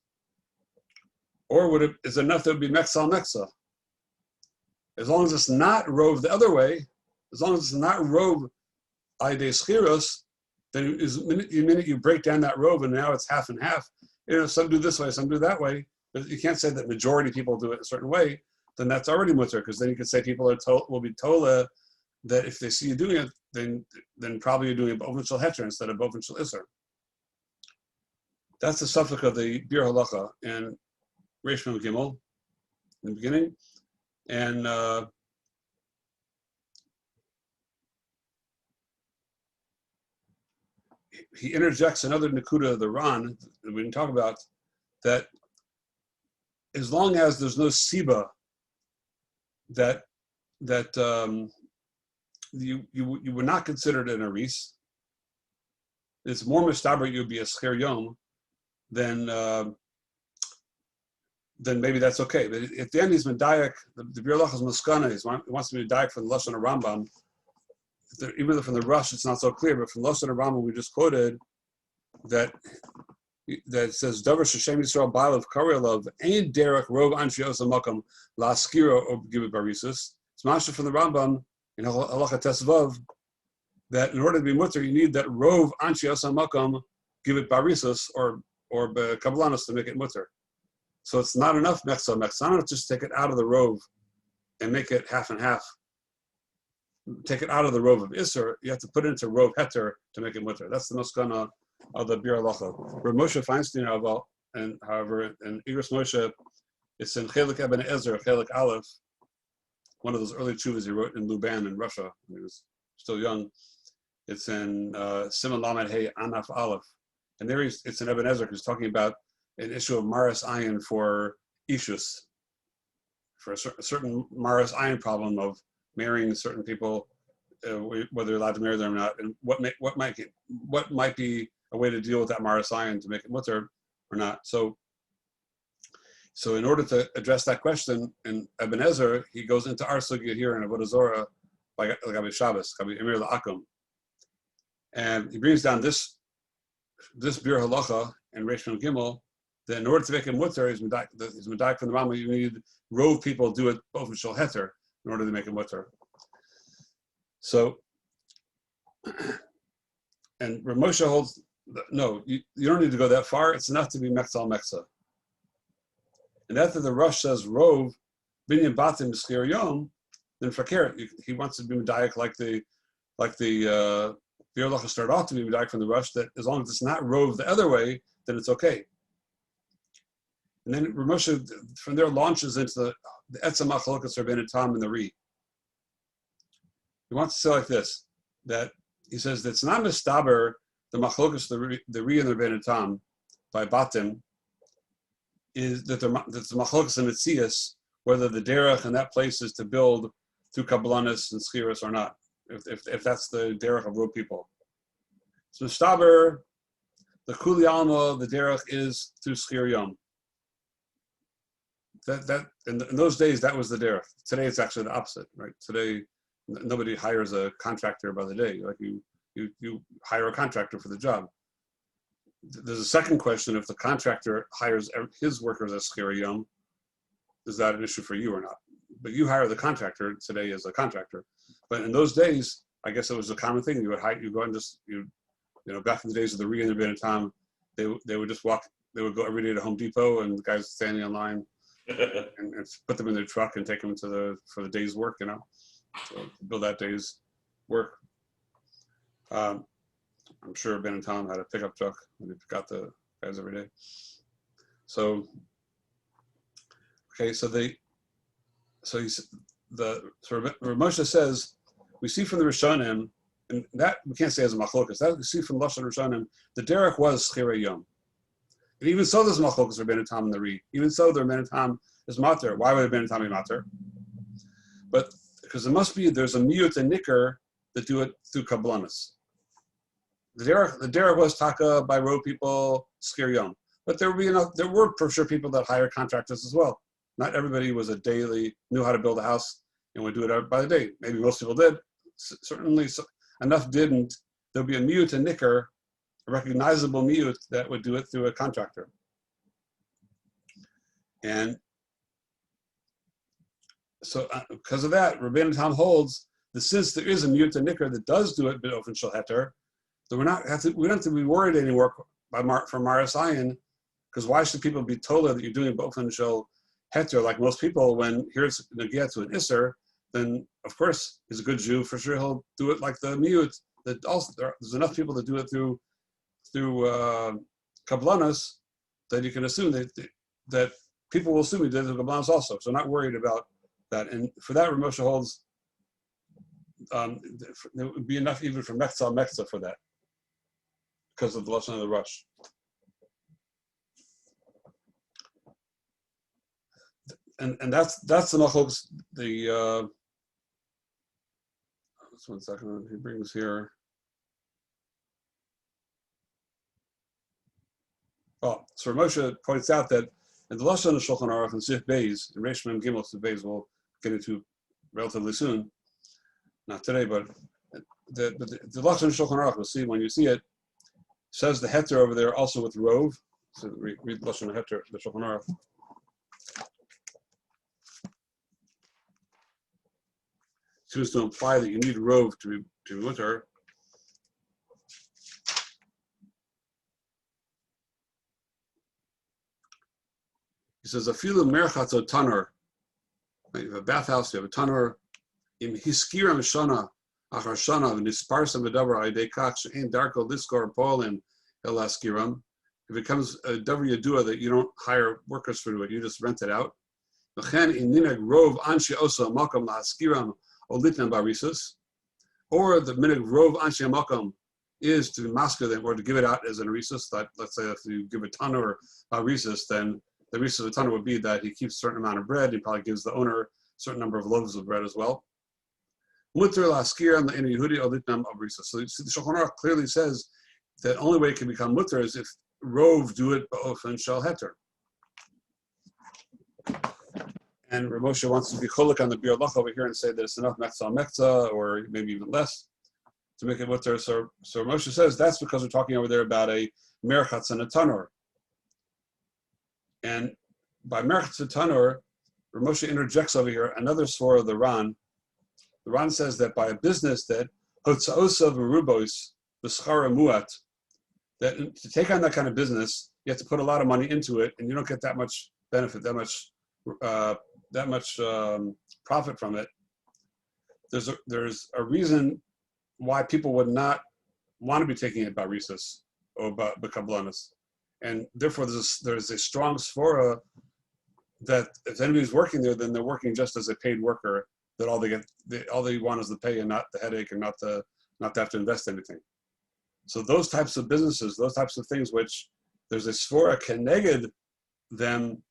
or is it enough that it would be mexal mexa? As long as it's not rov the other way, as long as it's not rov aydei schiros, then the minute you break down that rove and now it's half and half, some do this way, some do that way, but you can't say that majority of people do it a certain way, then that's already mutter, because then you could say people will be tola that if they see you doing it, then probably you're doing it bofen shel heter instead of bofen shel iser. That's the suffix of the Bir Halacha and Reish Mem Gimel in the beginning, and he interjects another Nakuda of the Ran that we didn't talk about, that as long as there's no Siba that you were not considered an Aris, it's more mustaber you'd be a Sker Yom, then maybe that's okay. But at the end, he's Medayak, the Bir Halacha is Maskana, he wants to be Medayak from the Lashon of Rambam. Even though from the Rush it's not so clear, but from Lashon of Rambam we just quoted that it says Davar Sheshem Yisrael Ba'alav Karyalav Ain Derek Rov Anshi Osa Makam La Skira or Gibit Barisus. It's Masha from the Rambam in Halacha Tesvav that in order to be mutter you need that Rov Anshi Osa Makam Gibit Barisus or Kabbalanus to make it mutter. So it's not enough Mechsa. Mechsa not just take it out of the Rov and make it half and half. Take it out of the Rov of Isser, you have to put it into Rov Heter to make it mutter. That's the Maskana of the Bir Halacha. Where Moshe Feinstein, and however, in Igros Moshe, it's in Chelik Eben Ezer, Chelik Aleph, one of those early tshuvas he wrote in Luban in Russia when he was still young. It's in Simon Lamed Hey Anaf Aleph. And there it's in Eben Ezer, who's talking about an issue of Maris Ayin for Ishus, for a certain Maris Ayin problem of marrying certain people, whether you're allowed to marry them or not, and what might be a way to deal with that Maris Ayin to make it mutter or not. So in order to address that question in Eben Ezer, he goes into our sugya here in Avodah Zorah by Gabi Shabbos, Gabi Emir La'akum, and he brings down this Bir Halacha and Reish Mem Gimel. That in order to make it mutter, he's medaik from the Rambam. You need Rov people do it both in Shul Heter in order to make it mutter. So, and Rav Moshe holds, no, you don't need to go that far. It's enough to be Mechza Mechza. And after the Rush says Rov, Binyan Batim Skir Yom, then Fakir, he wants to be Medayik like the Bir Halacha started off to be Medayik from the Rush, that as long as it's not Rov the other way, then it's okay. And then Rav Moshe from there launches into the Etzem Machlokas Rabbeinu Tam and the Ri. He wants to say like this, that he says that's not mistaber the Machlokas the Ri and the Rabbeinu Tam by Batim is that the Machlokas and Metzias, whether the derech in that place is to build through Kabbalanus and Schiras or not, if that's the derech of road people. So mistaber the Kuli Alma, the derech is through Schir Yom. That in those days that was the derech. Today it's actually the opposite, right? Today nobody hires a contractor by the day. Like you hire a contractor for the job. There's a second question: if the contractor hires his workers as Schir Yom, is that an issue for you or not? But you hire the contractor today as a contractor. But in those days, I guess it was a common thing. You go and just back in the days of the Ri and the Rabbeinu Tam, they would just walk. They would go every day to Home Depot, and the guys standing in line. and put them in their truck and take them for the day's work, so build that day's work. I'm sure Ben and Tom had a pickup truck and they got the guys every day. So Rav Moshe says we see from the Rishonim, and that we can't say as a machlokas. That we see from Lashon Rishonim, the derech was Schir Yom. And even so, there's machlokas for Ben Tam and the Ri. Even so, the Ben Tam is mater. Why would Ben Tam be mater? But because there's a miyut and nicker that do it through kabbalanus. The derech was taka by road people, Schir Yom. But there were for sure people that hired contractors as well. Not everybody was knew how to build a house and would do it by the day. Maybe most people did. Certainly enough didn't. There'll be a miyut and nicker, a recognizable miyut that would do it through a contractor. And so because of that, Rabbeinu Tam holds that since there is a miyut and nicker that does do it b'ofen shel heter, So we don't have to be worried anymore for Maris Ayin, because why should people be told that you're doing Bofen Shel Heter like most people? When here's Nagia to an Isser, then of course he's a good Jew, for sure he'll do it like the Miut. That also there's enough people that do it through Kablanas that you can assume that people will assume he did it through Kablanas also. So not worried about that. And for that, Ramosha holds there would be enough even for Mechza for that, because of the lesson of the rush. And that's the machlokes. Just 1 second. He brings here. Oh, so Moshe points out that in the lesson of Shulchan Aruch and Sif Beis, and Reish Mem Gimel Sif Beis, we'll get into relatively soon. Not today, but the lesson of Shulchan Aruch, we'll see when you see it. Says the heter over there also with rov. So read the lesson of heter, the Shulchan Aruch. Seems to imply that you need rov to be mutter. He says, "Afilu merchatz o tanur." You have a bathhouse, you have a tanur. Im hiskira mishana achar shana v'nisparsa v'davar ayidei kach she'ein darko liskor polin el askiram. If it becomes a davar yadua that you don't hire workers for it, you just rent it out. V'chen in minag rov anshi osa makam la'askiram or litnan barisus, or the minhag rov anshe makam is to masker them or to give it out as an arisus. That, let's say if you give a ton or arisus, then the arisus of a ton would be that he keeps a certain amount of bread. He probably gives the owner a certain number of loaves of bread as well. Mutter laskir and the Yehudi or litnan barisus. So the Shulchan Aruch clearly says that only way it can become mutter is if rov do it ba'ofen shel heter. And Ramosha wants to be cholik on the Bir Lach over here and say that it's enough mechza, or maybe even less, to make it mutter. So Ramosha says that's because we're talking over there about a merchatz and a tanur. And by merchatz and tanur, Ramosha interjects over here another svara of the Ran. The Ran says that by a business that hotza'osav merubos b'schara muat, that to take on that kind of business, you have to put a lot of money into it, and you don't get that much benefit, that much profit from it. There's a reason why people would not want to be taking it by risus or by kablanis, and therefore there's a strong svara that if anybody's working there, then they're working just as a paid worker. That all they want is the pay and not the headache, and not to have to invest anything. So those types of businesses, those types of things, which there's a svara keneged them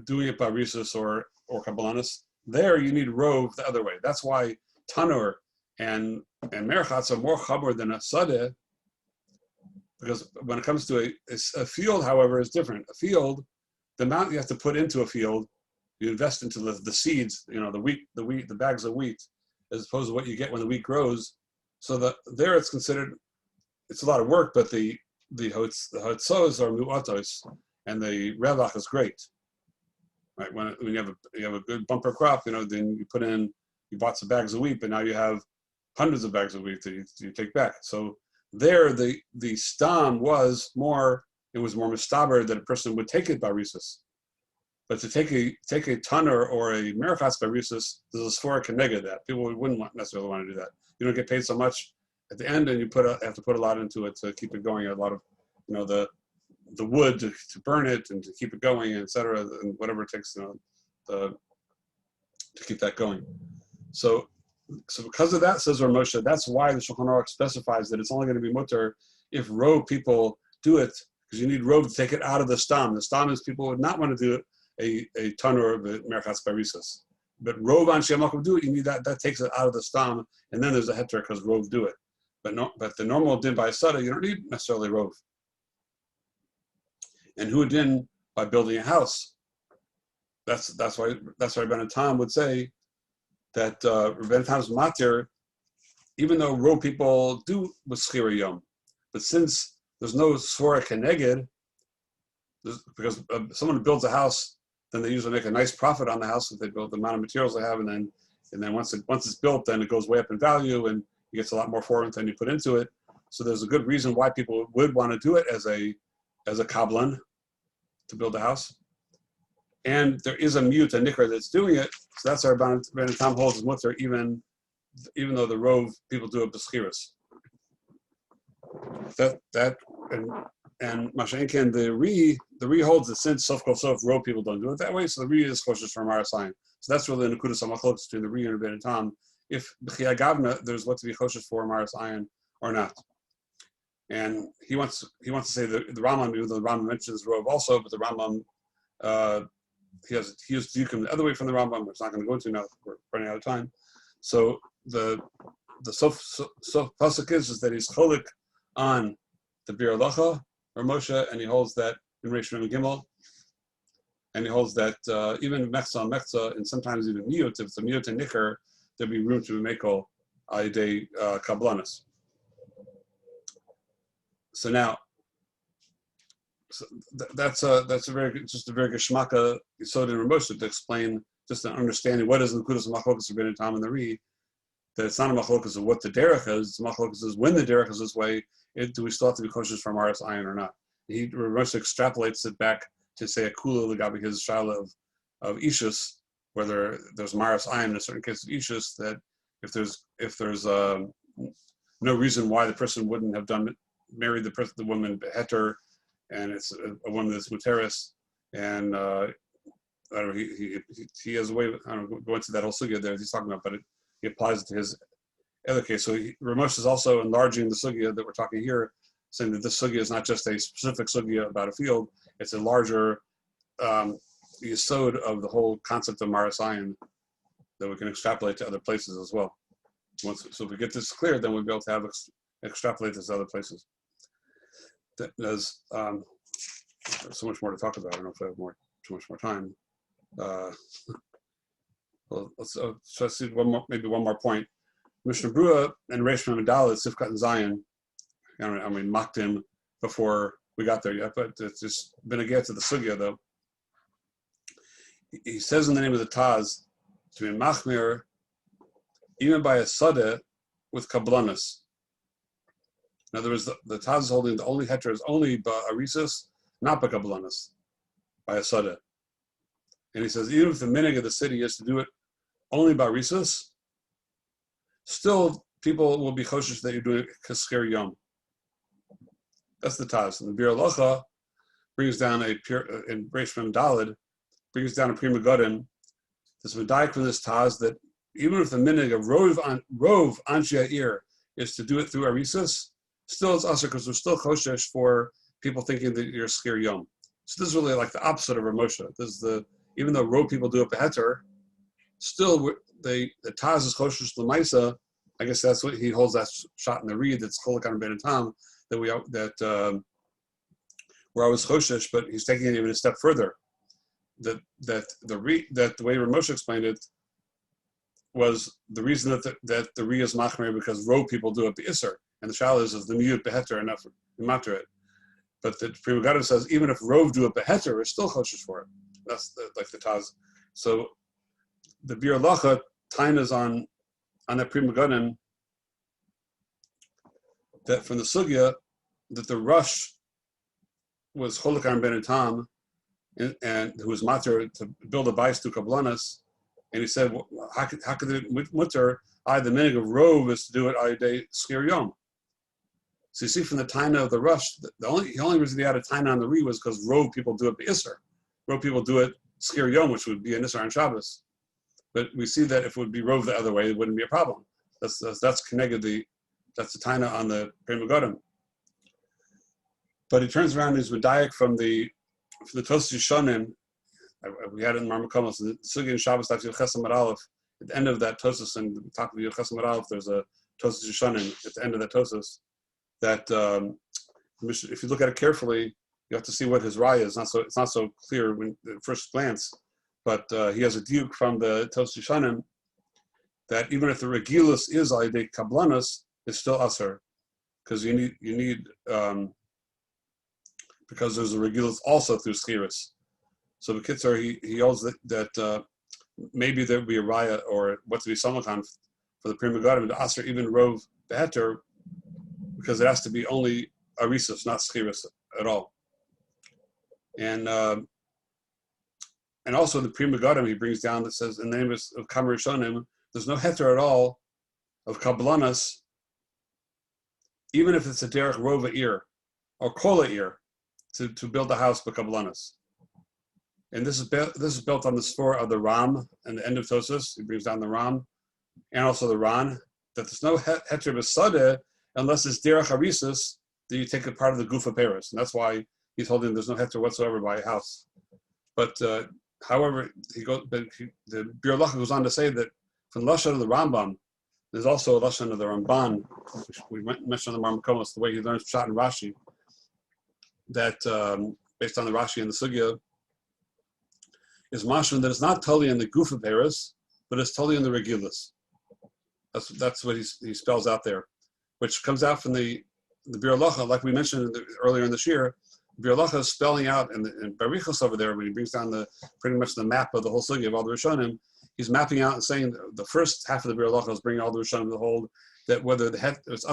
doing it by risus or kabbalanus, there you need rov the other way. That's why tanur and merchatz are more chaber than a sadeh, because when it comes to a field, however, is different. A field, the amount you have to put into a field, you invest into the seeds, the wheat, the bags of wheat, as opposed to what you get when the wheat grows. So there it's considered, it's a lot of work, but the hotzos are mu'atos, and the revach is great. Right, when you have a good bumper crop, then you bought some bags of wheat, but now you have hundreds of bags of wheat that you take back. So there, the stam was more mustaber that a person would take it by risus. But to take a tanur or a merchatz by risus, there's a svara keneged that. People wouldn't necessarily want to do that. You don't get paid so much at the end, and you have to put a lot into it to keep it going. A lot of, the wood to burn it and to keep it going, et cetera, and whatever it takes, to keep that going. So because of that, says Rav Moshe, that's why the Shulchan Aruch specifies that it's only going to be mutter if rov people do it, because you need rov to take it out of the stam. The stam is people would not want to do a tanur of merchatz by risus. But rov anshe makom do it, you need that takes it out of the stam, and then there's a heter because rov do it. But the normal din by sada, you don't need necessarily rov. And who din by building a house? That's why Ben Tam would say that Ben Tam's matir, even though rov people do with schira yom, but since there's no svara keneged, because someone who builds a house, then they usually make a nice profit on the house if they build the amount of materials they have, and then once it's built, then it goes way up in value and it gets a lot more for it than you put into it. So there's a good reason why people would want to do it as a kablan to build a house. And there is a mute, a nikr that's doing it. So that's our Ben Tam holds is mutter, even though the rove people do it b'schiras. And Mashenkin, the re holds that since sof kol sof rove people don't do it that way, so the re is kosher from our sign. So that's really the nekudas hamachlokes between the re and Ben Tam. If b'chiyah gavna, there's what to be kosher for Maras Ayin or not. And he wants to say the Rambam, even though the Rambam mentions rove also, but the Rambam he used Yukim the other way from the Rambam, which I'm not going to go into now. We're running out of time. So the sof pasuk is that he's cholik on the Bir Alacha or Moshe, and he holds that in Reish Mem Gimel, and he holds that even Mechza, and sometimes even Miyut, if it's a Miyut and Nicker, there'd be room to be Mekel Ayidei Kablanis. So now, that's a very good shmaka yisod in Ramosha to explain just an understanding what is the nekudas machlokas Ben Tam and the Ri. That it's not a machlokas of what the derech is. It's machlokas is when the derech is this way. Do we still have to be kosher from Aras Ayin or not? Ramosha extrapolates it back to say a kula legabi his shala of ishus, whether there's Maras Ayin in a certain case of ishus, that if there's no reason why the person wouldn't have married the woman beheter, and it's a woman that's muteris, and I don't know, he has a way of, I don't know, go into that whole sugya there he's talking about, but he applies it to his other case. So Ramosh is also enlarging the sugya that we're talking here, saying that this sugya is not just a specific sugya about a field, it's a larger yesod of the whole concept of Maras Ayin that we can extrapolate to other places as well. So if we get this clear, then we'll be able to have extrapolate this to other places. There's so much more to talk about. I don't know if I have too much more time. Well, let's see maybe one more point. Mishnah Brura and Reish Mem Dalet, Sifkat and Zion. I mean, mocked him before we got there yet, but it's just been a get to the sugya though. He says in the name of the Taz to be machmir even by a sadeh with kablanis. In other words, the Taz is holding the only heter is only by arisis, not by kablanis, by a sadeh. And he says even if the minig of the city is to do it only by arisis, still people will be choshesh that you're doing kasker yom. That's the Taz. And the Bir Alacha brings down in Reish Mem Daled, brings down a prima godim. This medayik from this Taz that even if the minig of rov anshia ir is to do it through arisis, still it's usher because we're still choshesh for people thinking that you're sker yom. So this is really like the opposite of Ramosha. This is even though rov people do it beheter, still the Taz is choshesh l'maisa. I guess that's what he holds, that shot in the reed that's cholik on Ben Tam, that we're always choshesh, but he's taking it even a step further. That the way Ramosha explained it was the reason that the re is machmer because rov people do it be'isser, and the shal is the miyut beheter enough matter it. But the Prima Gadim says even if rov do it beheter, it's still choshesh for it. That's like the Taz. So the Bir Alacha tainas on that Prima Gadim that from the sugya that the rush was cholik Ben Tam, and who was matter to build a bais to kablanas, and he said, well, how could it mutter? The minig of rov is to do it day sker yom. So you see from the taina of the rush, the only reason he had a taina on the re was because rov people do it be'isser. Rov people do it sker yom, which would be an isser on Shabbos. But we see that if it would be rov the other way, it wouldn't be a problem. That's connected that's the taina on the Prima Gadim. But he turns around and he's medayik from the Tosas Yishanim. We had it in Marmakomos, the Sugi and Shabbos Daf Yechesam Aleph. At the end of that Tosas, and the top of Yechesam Aleph, there's a Tosas Yishanim at the end of that Tosas. That if you look at it carefully, you have to see what his raya is. It's not so clear when at first glance, but he has a diuk from the Tosas Yishanim that even if the regilus is alidei kablanas, it's still aser, because you need because there's a regilus also through schiris. So the Kitzur, he holds that maybe there would be a raya or what to be samakan for the Prima Gadim to aser even rov beheter because it has to be only arisus, not schiras at all. And also the Pri Megadim he brings down that says in the name of Kamer Rishonim, there's no heter at all of kablanas, even if it's a derech rova ir or kola ir, to build a house with kablanas. And this is built on the spore of the Ram and the end of Tosas. He brings down the Ram and also the Ran, that there's no heter b'sadeh unless it's derech harisus, that you take a part of the gufa peris. And that's why he's holding there's no heter whatsoever by a house. But however, the Bir Lacha goes on to say that from the Lashon of the Rambam, there's also a Lashon of the Ramban, which we mentioned in the Marmakomos, the way he learns Pshat and Rashi, that based on the Rashi and the Sugya, is mashman that it's not totally in the Gufa Paris, but it's totally in the Regulus. That's what he spells out there, which comes out from the Bir Lacha, like we mentioned earlier in the Shiur. Bir Lacha is spelling out in Barichos over there when he brings down pretty much the map of the whole Sugya of all the Rishonim. He's mapping out and saying the first half of the Bir Lacha is bringing all the Rishonim to hold that whether the it's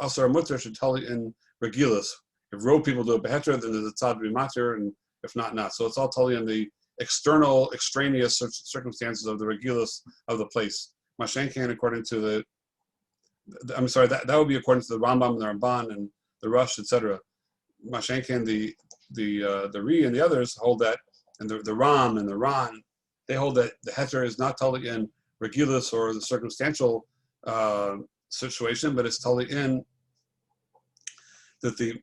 Asar Mutter should tell you in Regulus. If row people do a behetra, then there's a tzad b'mater, and if not, not. So it's all totally in the external, extraneous circumstances of the Regulus of the place. Mashenkan, according to I'm sorry, that would be according to the Rambam and the Ramban and the Rush, etc. Mashenkan, the Ri and the others hold that, and the Ram and the Ran, they hold that the heter is not totally in Regulus or the circumstantial situation, but it's totally in that the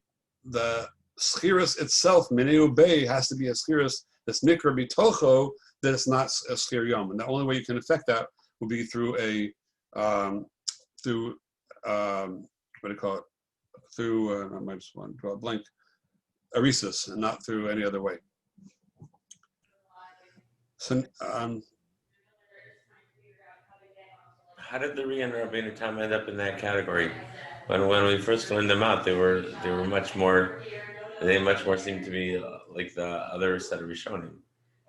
schiras itself, mineu bay, has to be a schiras that's nikra bitocho, that it's not a schir yom. And the only way you can affect that would be through what do you call it? Through, I might just want to draw a blank, arisus, and not through any other way. So, How did the Ri and Rabbeinu Tam end up in that category? When we first learned them out, they were much more. They much more seemed to be like the other set of Rishonim.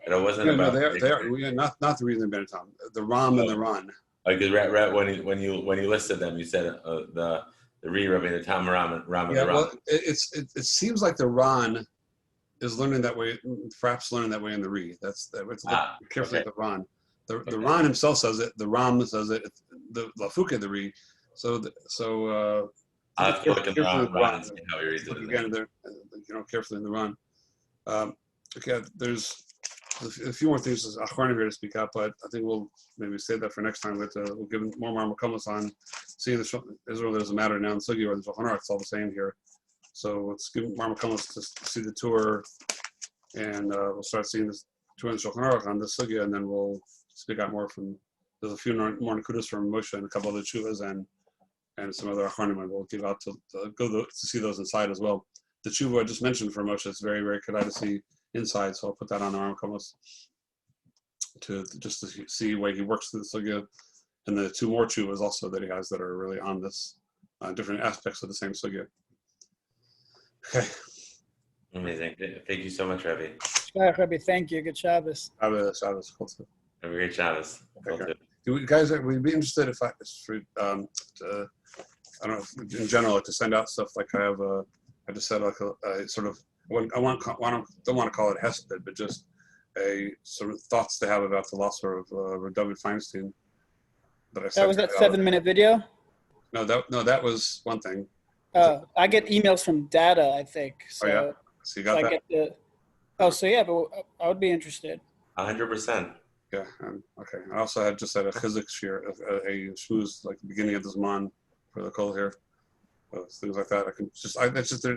But it wasn't about. No, they are not the reason they're Tam. The Ram and the Ran. Because when you listed them, you said the Ri, Rabbeinu Tam, Ram, and Ram. Well, it seems like the Ran is learning that way, perhaps learning that way in the Ri. That's carefully at the Ran. The Ran himself says it. The Ram says it. The Lafuke the Ri. I'll have to look at the Ran and see how he reads it. Again, carefully in the Ran. Okay, there's a few more things as Achronim here to speak up, but I think we'll maybe save that for next time. We'll give more Marmakomos on seeing Israel. Doesn't matter now in Sugi or the Shulchan Aruch. It's all the same here. So let's give Marmakomos to see the tour, and we'll start seeing this tour in the Shulchan Aruch on this Sugi, and then we'll speak out more from. There's a few more Nakudas from Moshe and a couple other Tshuvas and some other Achronim. We'll give out to see those inside as well. The Tshuva I just mentioned for Moshe is very, very kedai to see inside, so I'll put that on the Marmakomos to see where he works through the Sugya, and the two more Tshuvas also that he has that are really on this different aspects of the same Sugya. Okay. Amazing. Thank you so much, Rabbi. Rabbi, thank you. Good Shabbos. Shabbos. Have a great Shabbos. Okay. You guys, we'd be interested if I don't know, in general, like to send out stuff like I have I just said like a sort of don't want to call it hesped, but just a sort of thoughts to have about the loss of David Feinstein. That was that 7-minute video? No, that was one thing. I get emails from Data, I think. So, oh yeah, so you got that. But I would be interested. 100%. Yeah. Okay. I also had a chizik shir, a shmooze like the beginning of this man for the call here, things like that.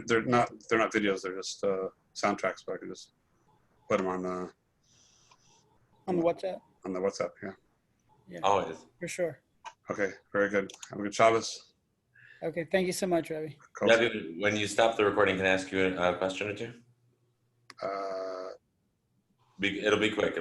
They're not videos. They're just soundtracks, but I can just put them on the WhatsApp. On the WhatsApp, yeah. Yeah. Always. For sure. Okay. Very good. Have a good Shabbos. Okay. Thank you so much, Rabbi. Cool. Rabbi, when you stop the recording, can I ask you a question or two? It'll be quick.